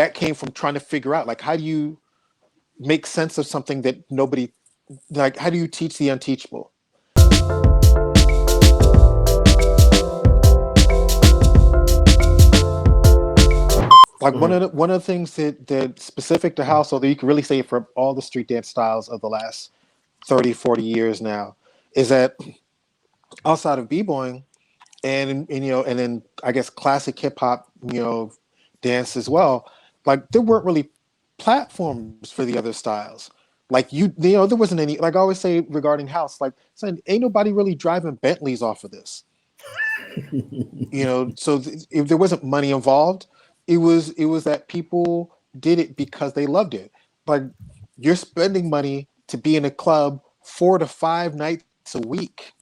that came from trying to figure out, like, how do you make sense of something that nobody, like, how do you teach the unteachable? Like one of the things that specific to house, although you can really say it for all the street dance styles of the last 30, 40 years now, is that outside of b-boying and and then I guess classic hip hop, dance as well, like there weren't really platforms for the other styles. Like there wasn't any, like I always say regarding house, like saying ain't nobody really driving Bentleys off of this. So if there wasn't money involved, it was that people did it because they loved it. Like you're spending money to be in a club 4 to 5 nights a week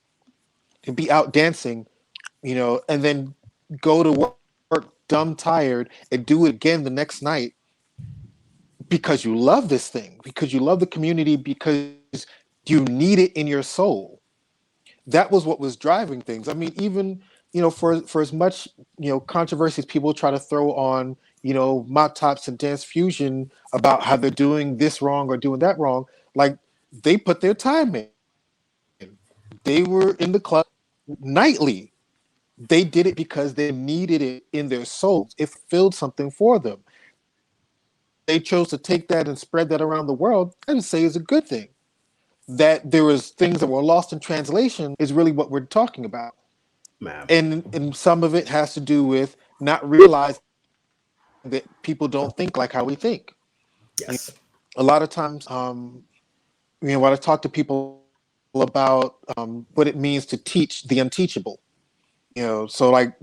and be out dancing, and then go to work dumb tired and do it again the next night because you love this thing, because you love the community, because you need it in your soul. That was what was driving things. I mean, even for as much controversies people try to throw on mop tops and dance fusion about how they're doing this wrong or doing that wrong, like they put their time in. They were in the club nightly. They did it because they needed it in their souls. It filled something for them. They chose to take that and spread that around the world and say is a good thing. That there was things that were lost in translation is really what we're talking about. Man. And some of it has to do with not realizing that people don't think like how we think. Yes. A lot of times, when I talk to people about what it means to teach the unteachable, so like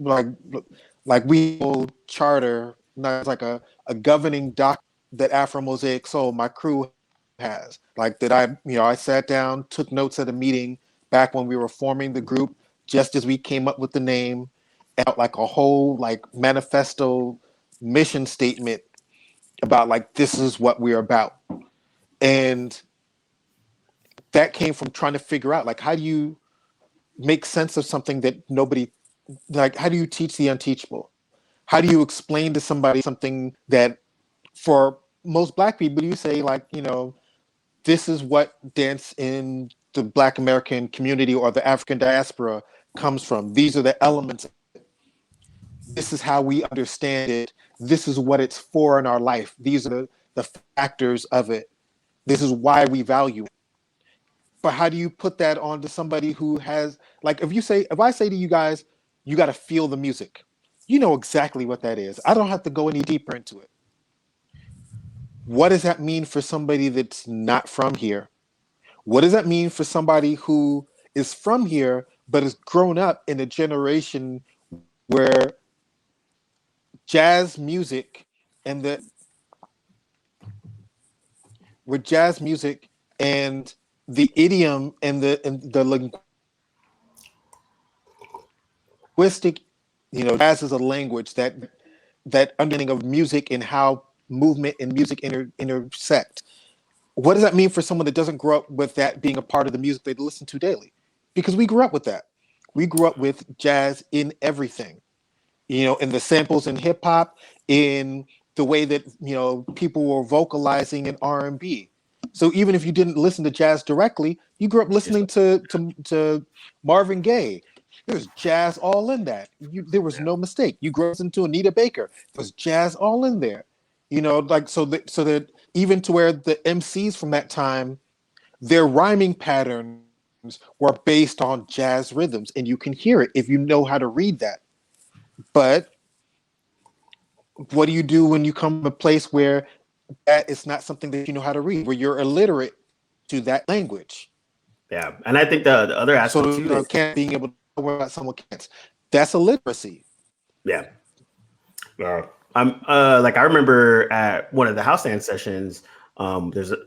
we hold charter, not like a governing doc that Afro Mosaic Soul, my crew has, like that I sat down, took notes at a meeting back when we were forming the group, just as we came up with the name, out like a whole like manifesto mission statement about like this is what we're about. And that came from trying to figure out, like, how do you make sense of something that nobody, like, how do you teach the unteachable? How do you explain to somebody something that for most Black people, you say like, this is what dance in the Black American community or the African diaspora comes from. These are the elements. This is how we understand it. This is what it's for in our life. These are the factors of it. This is why we value it. But how do you put that onto somebody who has, like, if I say to you guys, you got to feel the music, you know exactly what that is. I don't have to go any deeper into it. What does that mean for somebody that's not from here? What does that mean for somebody who is from here but has grown up in a generation where jazz music and the idiom and the linguistic, jazz is a language that understanding of music and how movement and music intersect. What does that mean for someone that doesn't grow up with that being a part of the music they listen to daily? Because we grew up with that. We grew up with jazz in everything, in the samples in hip hop, in the way that, people were vocalizing in R&B. So even if you didn't listen to jazz directly, you grew up listening to Marvin Gaye. There's jazz all in that. There was no mistake. You grew up listening to Anita Baker. There's jazz all in there. Like so that even to where the MCs from that time, their rhyming patterns were based on jazz rhythms, and you can hear it if you know how to read that. But what do you do when you come to a place where that is not something that you know how to read, where you're illiterate to that language? Yeah, and I think the other aspect too is can't being able to worry about someone can't. That's illiteracy. Yeah. Like I remember at one of the house dance sessions, there's a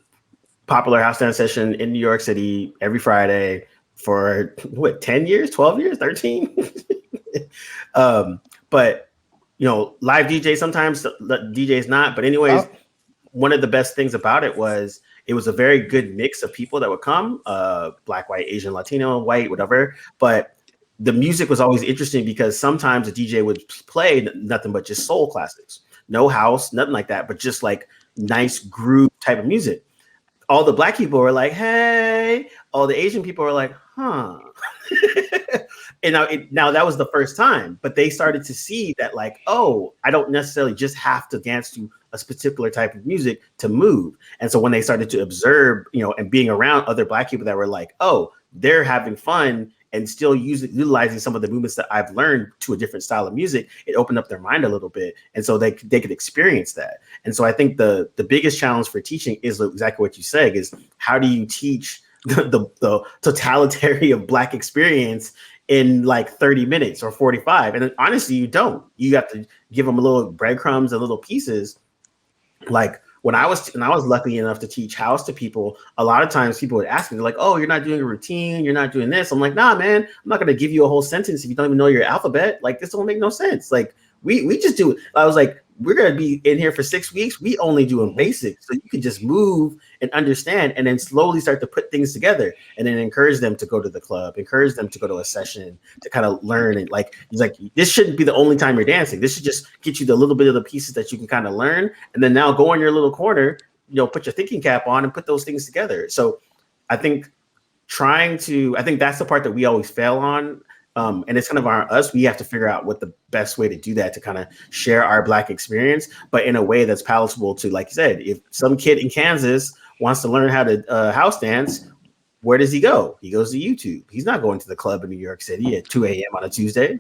popular house dance session in New York City every Friday for 10 years, 12 years, 13. But live DJ, sometimes the DJ's not, but anyways, one of the best things about it was a very good mix of people that would come, Black, white, Asian, Latino, white, whatever. But the music was always interesting because sometimes the DJ would play nothing but just soul classics. no house, nothing like that, but just like nice groove type of music. All the black people were like, hey. All the Asian people were like, huh. And now that was the first time, but they started to see that like, oh, I don't necessarily just have to dance to a particular type of music to move. And so when they started to observe, and being around other black people that were like, oh, they're having fun and still utilizing some of the movements that I've learned to a different style of music, it opened up their mind a little bit. And so they could experience that. And so I think the biggest challenge for teaching is exactly what you said, is how do you teach the totality of Black experience in like 30 minutes or 45? And then honestly, you don't. You have to give them a little breadcrumbs and little pieces. Like when I was lucky enough to teach house to people, a lot of times people would ask me, they're like, oh, you're not doing a routine, you're not doing this. I'm like, nah, man, I'm not going to give you a whole sentence if you don't even know your alphabet. Like, this don't make no sense. Like, we just do it. I was like, we're going to be in here for 6 weeks. We only doing basics. So you can just move and understand, and then slowly start to put things together, and then encourage them to go to the club, encourage them to go to a session to kind of learn. And like, he's like, this shouldn't be the only time you're dancing. This should just get you the little bit of the pieces that you can kind of learn. And then now go in your little corner, put your thinking cap on and put those things together. So I think that's the part that we always fail on. And it's kind of us. We have to figure out what the best way to do that, to kind of share our Black experience, but in a way that's palatable to, like you said, if some kid in Kansas wants to learn how to house dance, where does he go? He goes to YouTube. He's not going to the club in New York City at 2 a.m. on a Tuesday.